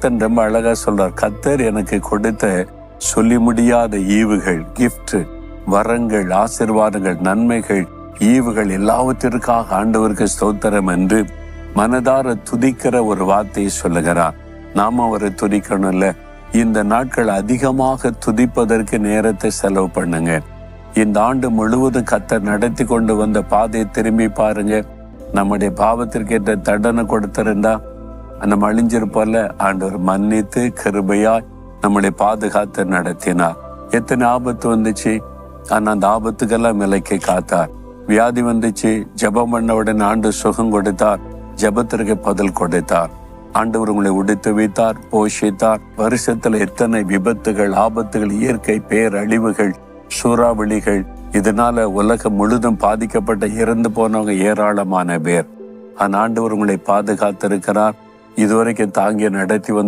பக்தன் ரொம்ப அழகா சொல்றார், கர்த்தர் எனக்கு கொடுத்த சொல்லி முடியாத ஈவுகள், கிஃப்ட், வரங்கள், ஆசீர்வாதங்கள், நன்மைகள், ஈவுகள் எல்லாவற்றிற்காக ஆண்டவருக்கு ஸ்தோத்திரம் என்று மனதார துதிக்கிற ஒரு வார்த்தையை சொல்லுகிறார். நாம அவரை துதிக்கணும்ல. இந்த நாட்கள் அதிகமாக துதிப்பதற்கு நேரத்தை செலவு பண்ணுங்க. இந்த ஆண்டு முழுவதும் கர்த்தர் நடத்தி கொண்டு வந்த பாதையை திரும்பி பாருங்க. நம்முடைய பாவத்திற்கு ஏற்ற தண்டனை கொடுத்திருந்தா நம்ம அழிஞ்சிருப்போம்ல. ஆண்டவர் மன்னித்து கிருபையாய் நம்முடைய பாதுகாத்து நடத்தினார். எத்தனை ஆபத்து வந்துச்சு, ஆனா அந்த ஆபத்துக்கெல்லாம் விலைக்கு காத்தார். வியாதி வந்துச்சு, ஜெபம் பண்ண உடனே ஆண்டு சுகம் கொடுத்தார், ஜெபத்திற்கு பதில் கொடுத்தார். ஆண்டவர் உங்களை உடைத்து வைத்தார், போஷித்தார். வருஷத்துல எத்தனை விபத்துகள், ஆபத்துகள், இயற்கை பேரழிவுகள், சூறாவளிகள், இதனால உலகம் முழுதும் பாதிக்கப்பட்ட இறந்து போனவங்க ஏராளமான பேர். ஆனா ஆண்டவர் உங்களை பாதுகாத்திருக்கிறார். இதுவரைக்கும் தாங்கி நடத்தி